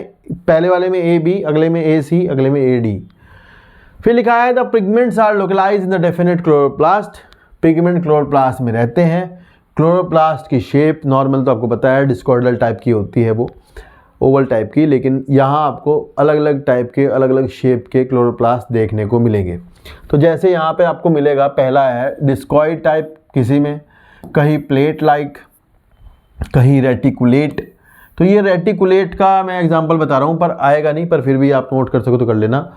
पहले वाले में ए बी, अगले में ए सी, अगले में ए डी। फिर लिखा है the pigments are localize in the definite chloroplast, pigment chloroplast में रहते हैं। क्लोरोप्लास्ट की शेप नॉर्मल तो आपको पता है डिस्कॉर्डल टाइप की होती है, वो ओवल टाइप की, लेकिन यहाँ आपको अलग अलग टाइप के अलग अलग शेप के क्लोरोप्लास्ट देखने को मिलेंगे। तो जैसे यहाँ पे आपको मिलेगा, पहला है डिस्कॉइड टाइप किसी में, कहीं प्लेट लाइक, कहीं रेटिकुलेट। तो ये रेटिकुलेट का मैं एग्जांपल बता रहा हूँ, पर आएगा नहीं, पर फिर भी आप नोट कर सको तो कर लेना।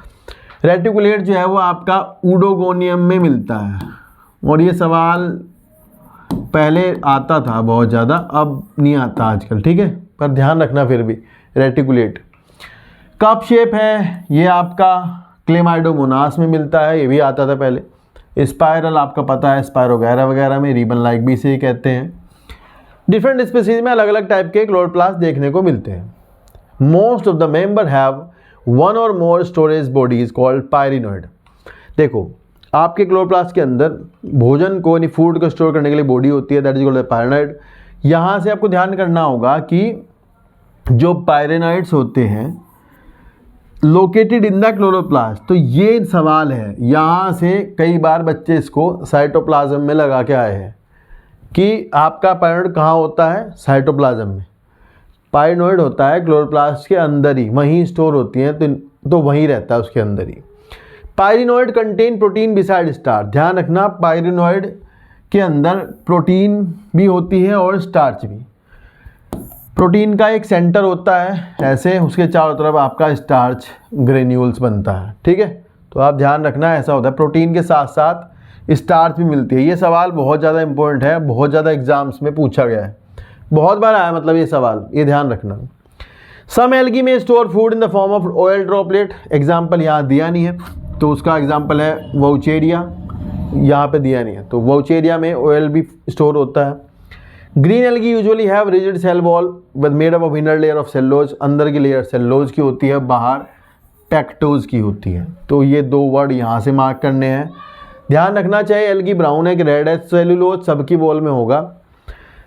रेटिकुलेट जो है वो आपका ऊडोगोनियम में मिलता है, और ये सवाल पहले आता था बहुत ज़्यादा, अब नहीं आता आजकल, ठीक है, पर ध्यान रखना फिर भी। रेटिकुलेट कप शेप है, ये आपका क्लेमाइडोमोनास में मिलता है, ये भी आता था पहले। स्पायरल आपका पता है, स्पायरोगैरा वगैरह में, रिबन लाइक भी इसे कहते हैं। डिफरेंट स्पीसीज में अलग अलग टाइप के क्लोरोप्लास्ट देखने को मिलते हैं। Most of the member have one और मोर स्टोरेज बॉडीज कॉल्ड पायरिनोइड। देखो आपके क्लोरोप्लास्ट के अंदर भोजन को यानी फूड को स्टोर करने के लिए बॉडी होती है, दैट इज कॉल्ड पायरिनोइड। यहाँ से आपको ध्यान करना होगा कि जो पायरिनोइड्स होते हैं लोकेटेड इन द क्लोरोप्लास्ट, तो ये सवाल है, यहाँ से कई बार बच्चे इसको साइटोप्लाज्म में लगा के आए हैं कि आपका पायरिनोइड कहाँ होता है, साइटोप्लाज्म में। पायरिनोइड होता है क्लोरोप्लास्ट के अंदर ही, वहीं स्टोर होती हैं, तो वहीं रहता है उसके अंदर ही। पायरिनोइड कंटेन प्रोटीन बिसाइड स्टार्च। ध्यान रखना पायरिनोइड के अंदर प्रोटीन भी होती है और स्टार्च भी। प्रोटीन का एक सेंटर होता है ऐसे, उसके चारों तरफ आपका स्टार्च ग्रेन्यूल्स बनता है, ठीक है। तो आप ध्यान रखना ऐसा होता है, प्रोटीन के साथ साथ स्टार्च भी मिलती है। ये सवाल बहुत ज़्यादा इंपॉर्टेंट है, बहुत ज़्यादा एग्जाम्स में पूछा गया है, बहुत बार आया मतलब ये सवाल, ये ध्यान रखना। सम एल्गी में store food in the form of oil droplet. Example यहाँ दिया नहीं है, तो उसका एग्जाम्पल है वाउचेरिया, यहाँ पे दिया नहीं है, तो वाउचेरिया में ऑयल भी स्टोर होता है। Green algae usually have rigid cell wall with made up of inner layer of cellulose. अंदर की लेयर सेलुलोज की होती है, बाहर पेक्टोज की होती है। तो ये दो वर्ड यहाँ से मार्क करने हैं। ध्यान रखना चाहिए एल्गी ब्राउन है कि रेड है, सेलुलोज सबकी वॉल में होगा।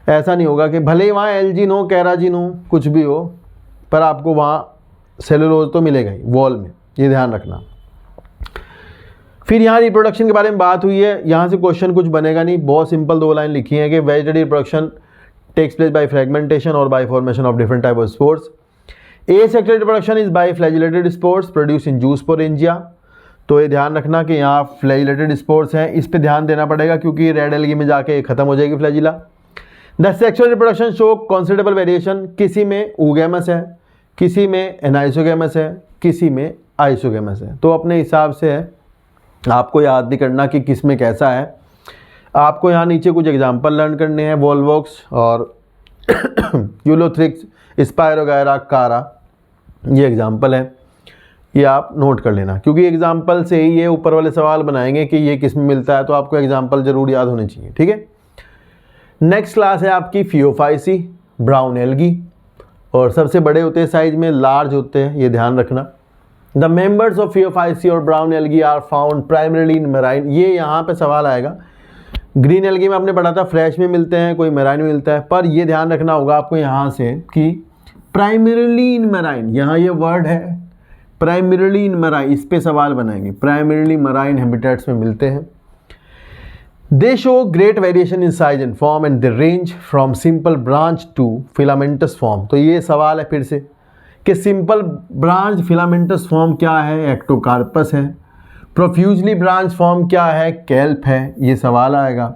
ऐसा नहीं होगा कि भले ही वहाँ एल्जिन हो, कैराजिन हो, कुछ भी हो, पर आपको वहाँ सेलुलोज तो मिलेगा ही वॉल में, ये ध्यान रखना। फिर यहाँ रिप्रोडक्शन के बारे में बात हुई है, यहाँ से क्वेश्चन कुछ बनेगा नहीं, बहुत सिंपल दो लाइन लिखी है कि vegetative reproduction takes place by fragmentation और by formation of different type of spores. Asexual reproduction is by flagellated spores produce in zoosporangia. तो ये ध्यान रखना कि यहाँ फ्लैजिलेटेड स्पोर्स हैं, इस पे ध्यान देना पड़ेगा क्योंकि रेड एल्गी में जाके खत्म हो जाएगी flagella. The sexual reproduction show considerable variation, किसी में oogamous है, किसी में एनाइसोगेमस है, किसी में आइसोगेमस है। तो अपने हिसाब से है, आपको याद भी करना कि किस में कैसा है। आपको यहाँ नीचे कुछ एग्जाम्पल लर्न करने हैं, वोल्वोक्स और यूलोथ्रिक्स, स्पायरोगैरा, कारा, ये एग्जाम्पल है, ये आप नोट कर लेना क्योंकि एग्जाम्पल से ही ये ऊपर वाले सवाल बनाएंगे कि ये किस में मिलता है, तो आपको एग्जाम्पल जरूर याद होने चाहिए, ठीक है। नेक्स्ट क्लास है आपकी फियोफाइसी, ब्राउन एल्गी, और सबसे बड़े होते हैं साइज में, लार्ज होते हैं, ये ध्यान रखना। द मेंबर्स ऑफ फियोफाइसी और brown algae are found primarily in marine. ये यहाँ पे सवाल आएगा। ग्रीन एल्गी में आपने पढ़ा था फ्रेश में मिलते हैं, कोई मेराइन में मिलता है, पर ये ध्यान रखना होगा आपको यहाँ से कि प्राइमरीली इन मेराइन, यहाँ ये वर्ड है प्राइमरीली इन मेराइन, इस पे सवाल बनाएंगे। प्राइमरीली मेराइन हैबिटेट्स में मिलते हैं। They show great variation in size and form and they range from simple branch to filamentous form. तो ये सवाल है फिर से कि सिंपल ब्रांच फिलामेंटस फॉर्म क्या है, एक्टोकार्पस है। प्रोफ्यूजली ब्रांच फॉर्म क्या है, कैल्प है। ये सवाल आएगा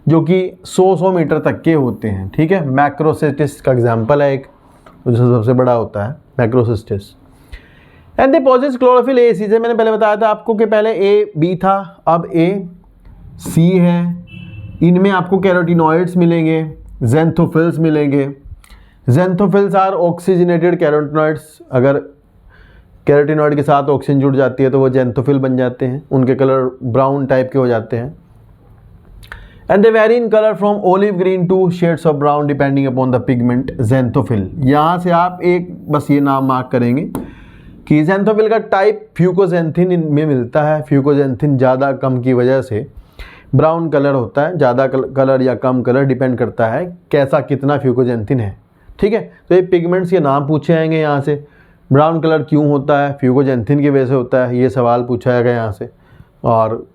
जो कि 100 मीटर तक के होते हैं, ठीक है। मैक्रोसिस्टिस का एग्जाम्पल है एक, जो सबसे बड़ा होता है मैक्रोसिस्टिस। And they pauses chlorophyll A सी से, मैंने पहले बताया था आपको कि पहले ए बी था, अब ए सी है। इनमें आपको कैरोटिनॉइड्स मिलेंगे, ज़ेंथोफिल्स मिलेंगे। ज़ेंथोफिल्स आर ऑक्सीजनेटेड कैरोटिनॉइड्स। अगर कैरोटिनॉइड के साथ ऑक्सीजन जुड़ जाती है तो वो ज़ेंथोफिल बन जाते हैं, उनके कलर ब्राउन टाइप के हो जाते हैं। And they vary in colour from olive green to shades of brown depending upon the pigment xanthophyll. यहाँ से आप एक बस ये नाम मार्क करेंगे कि ज़ेंथोफिल का टाइप फ्यूकोजेंथिन में मिलता है। फ्यूकोजेंथिन ज़्यादा कम की वजह से ब्राउन कलर होता है, ज़्यादा कलर या कम कलर डिपेंड करता है कैसा कितना फ्यूकोजेंथिन है, ठीक है। तो ये पिगमेंट्स के नाम पूछे जाएंगे यहाँ से। ब्राउन कलर क्यों होता है, फ्यूकोजेंथिन की वजह से होता है, ये सवाल पूछा जाएगा यहाँ से। और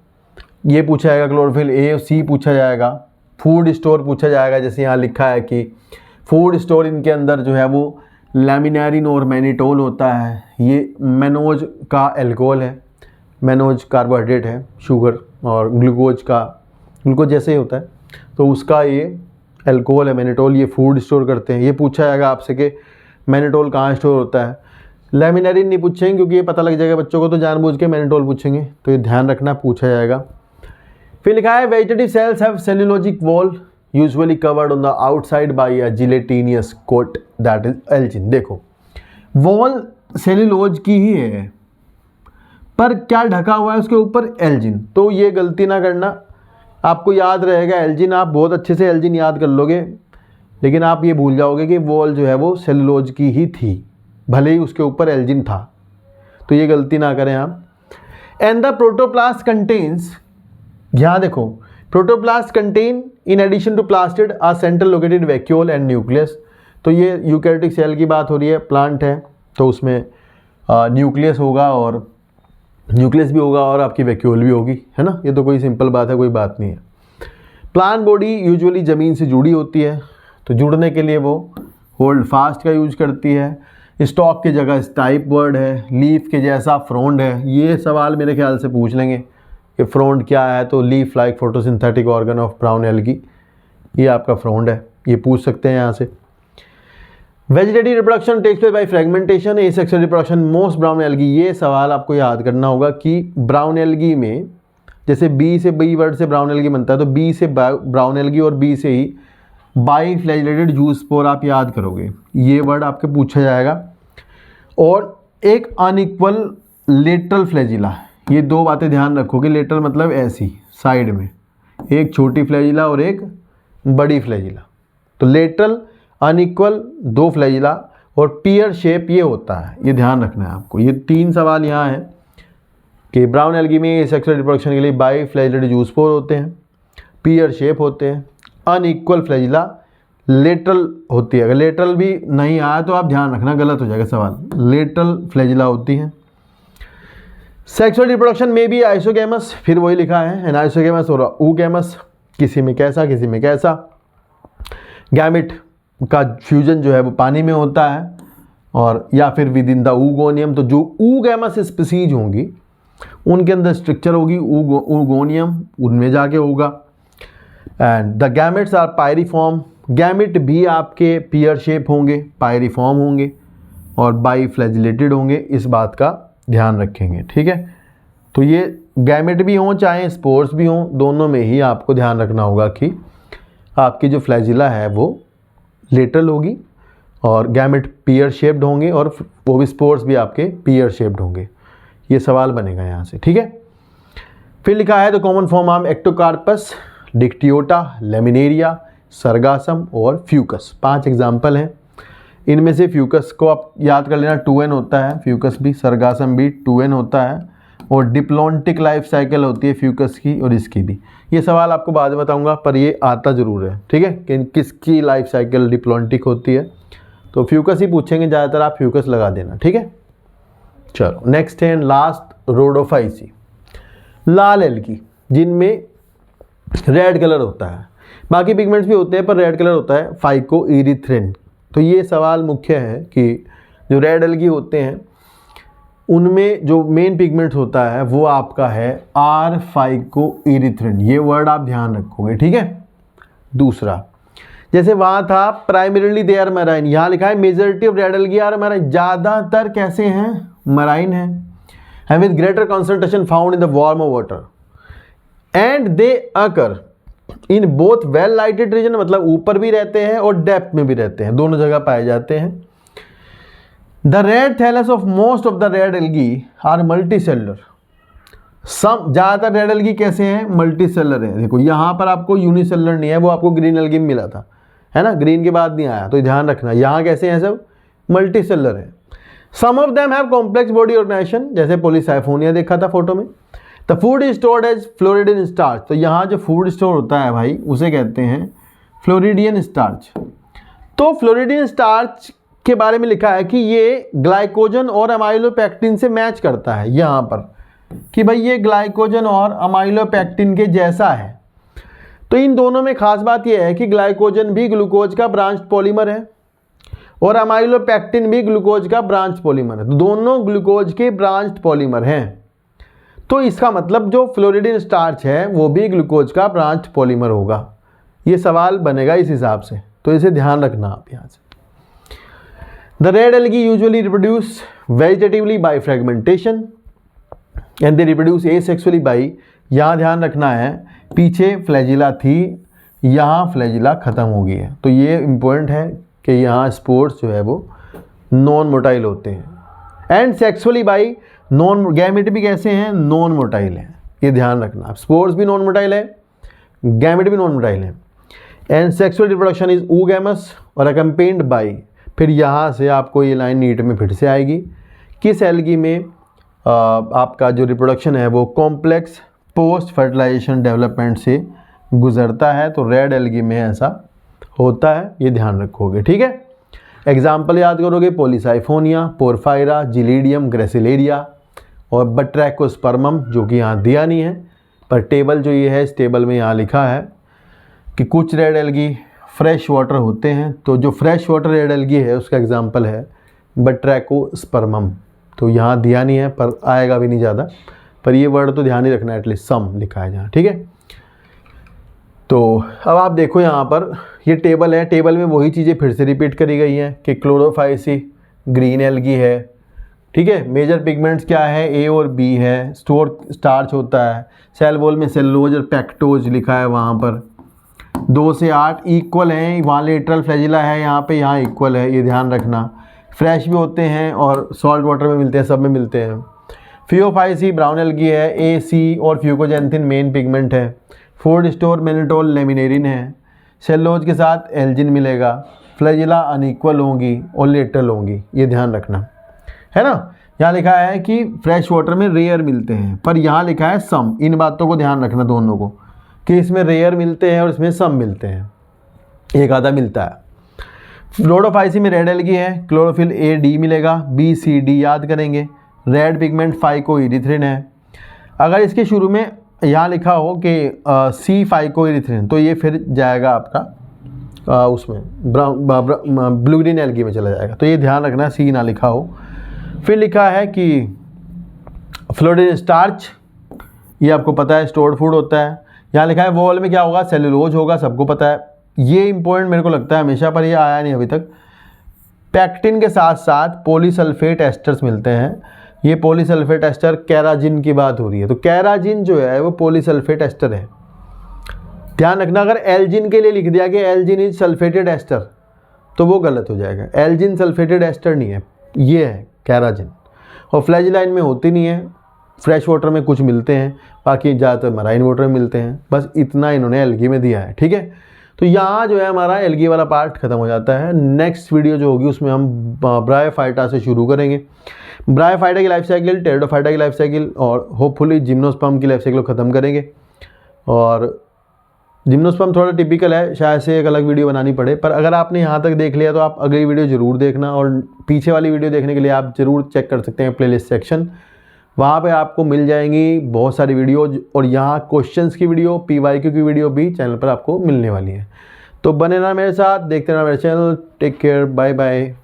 ये पूछा जाएगा क्लोरोफिल ए और सी पूछा जाएगा। फूड स्टोर पूछा जाएगा, जैसे यहाँ लिखा है कि फूड स्टोर इनके अंदर जो है वो लैमिनारिन और मैनिटोल होता है। ये मैनोज का एल्कोहल है, मैनोज कार्बोहाइड्रेट है, शुगर, और ग्लूकोज जैसे ही होता है, तो उसका ये एल्कोहल है मैनिटोल। ये फूड स्टोर करते हैं। ये पूछा जाएगा आपसे कि मैनिटोल कहाँ स्टोर होता है। लैमिनारिन नहीं पूछेंगे क्योंकि ये पता लग जाएगा बच्चों को, तो जानबूझ के मैनिटोल पूछेंगे, तो ये ध्यान रखना पूछा जाएगा। फिर लिखा है vegetative cells have cellulosic wall usually covered on the outside by a gelatinous coat that is algin. देखो वॉल सेल्यूलोज की ही है, पर क्या ढका हुआ है उसके ऊपर? एल्जिन। तो ये गलती ना करना, आपको याद रहेगा एल्जिन, आप बहुत अच्छे से एल्जिन याद कर लोगे, लेकिन आप ये भूल जाओगे कि वॉल जो है वो सेलुलोज की ही थी, भले ही उसके ऊपर एल्जिन था। तो ये गलती ना करें आप। एंड द प्रोटोप्लास्ट कंटेन्स, यहाँ देखो, protoplast contain in addition to plastid a central located vacuole and nucleus. तो ये यूकैरियोटिक सेल की बात हो रही है, प्लांट है तो उसमें न्यूक्लियस होगा, और न्यूक्लियस भी होगा और आपकी वैक्यूल भी होगी, है ना। ये तो कोई सिंपल बात है, कोई बात नहीं है। प्लांट बॉडी यूजुअली ज़मीन से जुड़ी होती है, तो जुड़ने के लिए वो होल्ड फास्ट का यूज करती है। स्टॉक की जगह स्टाइप वर्ड है, लीफ के जैसा फ्रोंड है। ये सवाल मेरे ख्याल से पूछ लेंगे कि फ्रोंड क्या है, तो leaf like photosynthetic organ of brown algae, ये आपका फ्रोंड है, ये पूछ सकते हैं यहाँ से। Vegetative reproduction takes place by fragmentation, asexual reproduction most brown algae. ये सवाल आपको याद करना होगा कि ब्राउन एल्गी में जैसे बी से बी वर्ड से ब्राउन एल्गी बनता है, तो बी से ब्राउन एल्गी और बी से ही बाई फ्लैजिलेटेड जूस स्पोर आप याद करोगे, ये वर्ड आपके पूछा जाएगा। और एक अनइक्वल लेटरल फ्लैजिला, ये दो बातें ध्यान रखोगे। लेटरल मतलब ऐसी साइड में, एक छोटी फ्लैजिला और एक बड़ी फ्लैजिला। तो लेटरल अनइक्वल दो फ्लैजिला और पियर शेप ये होता है, ये ध्यान रखना है आपको। ये तीन सवाल यहाँ हैं कि ब्राउन एल्गी में सेक्सुअल रिप्रोडक्शन के लिए बाई फ्लैजिलेटेड जूस स्पोर होते हैं, पियर शेप होते हैं, अनइक्वल फ्लैजिला लेटरल होती है। अगर लेटरल भी नहीं आया तो आप ध्यान रखना, गलत हो जाएगा सवाल। लेटरल फ्लैजिला होती है। सेक्सुअल रिप्रोडक्शन में भी आइसोगैमस, फिर वही लिखा है एनाइसोगैमस और ऊगैमस, किसी में कैसा किसी में कैसा। गैमिट का फ्यूजन जो है वो पानी में होता है, और या फिर विद इन द ऊगोनियम। तो जो ऊगैमस स्पीसीज होंगी उनके अंदर स्ट्रक्चर होगी ऊगोनियम, उनमें जाके होगा। And the gametes are pyriform, gamete भी आपके पियर शेप होंगे, पायरिफॉर्म होंगे और बाई फ्लैजिलेटेड होंगे, इस बात का ध्यान रखेंगे, ठीक है। तो ये गैमेट भी हों चाहे स्पोर्स भी हों, दोनों में ही आपको ध्यान रखना होगा कि आपकी जो फ्लैजिला है वो लेटरल होगी और गैमेट पियर शेप्ड होंगे, और वो भी स्पोर्स भी आपके पियर शेप्ड होंगे। ये सवाल बनेगा यहाँ से, ठीक है। फिर लिखा है the common form arm Ectocarpus, Dictyota, laminaria, sargassum और फ्यूकस। 5 एग्जाम्पल हैं। इनमें से फ्यूकस को आप याद कर लेना, 2n होता है, फ्यूकस भी, सरगासम भी 2n होता है, और डिप्लॉन्टिक लाइफ साइकिल होती है फ्यूकस की और इसकी भी। ये सवाल आपको बाद में बताऊंगा, पर ये आता ज़रूर है, ठीक है, कि किसकी लाइफ साइकिल डिप्लॉन्टिक होती है। तो फ्यूकस ही पूछेंगे ज़्यादातर, आप फ्यूकस लगा देना, ठीक है। चलो next and last, Rhodophyceae, Lal algae जिनमें रेड कलर होता है, बाकी पिगमेंट्स भी होते हैं पर रेड कलर होता है, फाइको इरिथ्रिन। तो ये सवाल मुख्य है कि जो रेड एल्गी होते हैं उनमें जो मेन पिगमेंट्स होता है वो आपका है आर फाइको इरिथ्रिन, ये वर्ड आप ध्यान रखोगे, ठीक है। दूसरा, जैसे वहाँ था प्राइमरीली दे आर मैराइन, यहाँ लिखा है majority of red algae are marine, ज़्यादातर कैसे हैं? मैराइन हैं, and with greater concentration found in the warmer water and they occur in both well lighted region, मतलब ऊपर भी रहते हैं और डेप्थ में भी रहते हैं, दोनों जगह पाए जाते हैं। The red thallus of most of the red algae are multicellular, some ज़्यादातर रेड एल्गी कैसे हैं? मल्टीसेलर है। देखो यहाँ पर आपको यूनिसेलर नहीं है, वो आपको ग्रीन एल्गी में मिला था, है ना, ग्रीन के बाद नहीं आया, तो ध्यान रखना। यहाँ कैसे हैं? सब मल्टीसेलर है। Some of them have complex body organisation, जैसे पॉलीसाइफोनिया देखा था फोटो में। The food is stored as floridean starch, तो यहाँ जो फूड स्टोर होता है भाई उसे कहते हैं फ्लोरिडियन स्टार्च। तो फ्लोरिडियन स्टार्च के बारे में लिखा है कि ये ग्लाइकोजन और अमाइलोपेक्टिन से मैच करता है, यहाँ पर कि भाई ये ग्लाइकोजन और अमाइलोपेक्टिन के जैसा है। तो इन दोनों में खास बात यह है कि ग्लाइकोजन भी ग्लूकोज का ब्रांच पॉलीमर है और अमाइलोपेक्टिन भी ग्लूकोज का ब्रांच पॉलीमर है, तो दोनों ग्लूकोज के ब्रांच पॉलीमर हैं। तो इसका मतलब जो फ्लोरिडिन स्टार्च है वो भी ग्लूकोज का ब्रांच पॉलीमर होगा। ये सवाल बनेगा इस हिसाब से, तो इसे ध्यान रखना आप यहाँ से। The red algae usually reproduce vegetatively by fragmentation and they reproduce asexually by, यहाँ ध्यान रखना है पीछे फ्लैजिला थी, यहाँ फ्लैजिला ख़त्म हो गई है, तो ये इम्पोर्टेंट है कि यहाँ स्पोर्स जो है वो नॉन मोटाइल होते हैं। And sexually by non gamete भी कैसे हैं, नॉन मोटाइल हैं, ये ध्यान रखना। स्पोर्स भी नॉन मोटाइल है, गैमेट भी नॉन मोटाइल है। And sexual reproduction is oogamous और अकम्पेन्ड बाई, फिर यहाँ से आपको ये लाइन नीट में फिर से आएगी, किस एल्गी में आपका जो रिप्रोडक्शन है वो कॉम्प्लेक्स पोस्ट फर्टिलाइजेशन डेवलपमेंट से गुजरता है, तो रेड एल्गी में ऐसा होता है, ये ध्यान रखोगे, ठीक है। एग्जाम्पल याद करोगे, पॉलीसाइफोनिया, पोरफायरा, जिलीडियम, ग्रेसिलेरिया और बट्रैकोस्पर्मम, जो कि यहाँ दिया नहीं है, पर टेबल जो ये है इस टेबल में यहाँ लिखा है कि कुछ रेड एल्गी फ्रेश वाटर होते हैं, तो जो फ्रेश वाटर रेड एल्गी है उसका एग्जाम्पल है बट्रैकोस्पर्मम। तो यहाँ दिया नहीं है पर आएगा भी नहीं ज़्यादा, पर ये वर्ड तो ध्यान ही रखना, एटलीस्ट सम लिखा है जहाँ, ठीक है। तो अब आप देखो यहाँ पर ये टेबल है, टेबल में वही चीज़ें फिर से रिपीट करी गई हैं कि क्लोरोफाइसी ग्रीन एल्गी है, ठीक है। मेजर पिगमेंट्स क्या है, ए और बी है, स्टोर स्टार्च होता है, सेल वॉल में सेलुलोज और पैक्टोज लिखा है वहाँ पर, 2 से 8 इक्वल हैं, वहाँ लेटरल फ्लैजिला है, यहाँ पे यहाँ इक्वल है, ये ध्यान रखना। फ्रेश भी होते हैं और सॉल्ट वाटर में मिलते हैं, सब में मिलते हैं। फियोफाइसी ब्राउन एल्गी है, ए सी और फ्यूकोजेंथिन मेन पिगमेंट है, फोर्ड स्टोर मेनिटोल लेमिनेरिन है, सेलुलोज के साथ एल्जिन मिलेगा, फ्लैजिला अनइक्वल होंगी और लेटरल होंगी, ये ध्यान रखना है ना। यहाँ लिखा है कि फ्रेश वाटर में रेयर मिलते हैं, पर यहाँ लिखा है सम, इन बातों को ध्यान रखना दोनों को, कि इसमें रेयर मिलते हैं और इसमें सम मिलते हैं, एक आधा मिलता है। फ्लोरोफाइसी में रेड एल्गी है, क्लोरोफिल ए डी मिलेगा, बी सी डी याद करेंगे, रेड पिगमेंट फाइकोइरिथ्रिन है। अगर इसके शुरू में यहाँ लिखा हो कि सी फाइकोइरिथ्रिन, तो ये फिर जाएगा आपका उसमें ब्लू ग्रीन एल्गी में चला जाएगा, तो ये ध्यान रखना सी ना लिखा हो। फिर लिखा है कि फ्लोरिन स्टार्च, ये आपको पता है स्टोर्ड फूड होता है। यहाँ लिखा है वॉल में क्या होगा, सेलुलोज होगा, सबको पता है, ये इंपॉर्टेंट मेरे को लगता है हमेशा, पर ये आया नहीं अभी तक। पैक्टिन के साथ साथ पॉलीसल्फेट एस्टर्स मिलते हैं, ये पॉलीसल्फेट एस्टर कैराजिन की बात हो रही है, तो कैराजिन जो है वो पॉलीसल्फेट एस्टर है, ध्यान रखना। अगर एल्जिन के लिए लिख दिया कि एल्जिन इज सल्फेटेड एस्टर, तो वो गलत हो जाएगा, एल्जिन सल्फेटेड एस्टर नहीं है, ये है कैराजिन। और फ्लैजिला इनमें होती नहीं है, फ्रेश वाटर में कुछ मिलते हैं, बाकी ज़्यादातर मराइन वाटर में मिलते हैं, बस इतना इन्होंने एल्गी में दिया है, ठीक है। तो यहाँ जो है हमारा एल्गी वाला पार्ट खत्म हो जाता है। नेक्स्ट वीडियो जो होगी उसमें हम ब्रायोफाइटा से शुरू करेंगे, ब्रायोफाइटा की लाइफ साइकिल, टेरिडोफाइटा की लाइफ साइकिल और होपफुली जिम्नोस्पर्म की लाइफ साइकिल को ख़त्म करेंगे। और जिम्नोस्पर्म थोड़ा टिपिकल है, शायद से एक अलग वीडियो बनानी पड़े, पर अगर आपने यहाँ तक देख लिया तो आप अगली वीडियो ज़रूर देखना, और पीछे वाली वीडियो देखने के लिए आप ज़रूर चेक कर सकते हैं प्लेलिस्ट सेक्शन, वहाँ पे आपको मिल जाएंगी बहुत सारी वीडियोज, और यहाँ क्वेश्चंस की वीडियो, PYQ की वीडियो भी चैनल पर आपको मिलने वाली है। तो बने रहना मेरे साथ, देखते रहना मेरे channel. Take care, bye bye.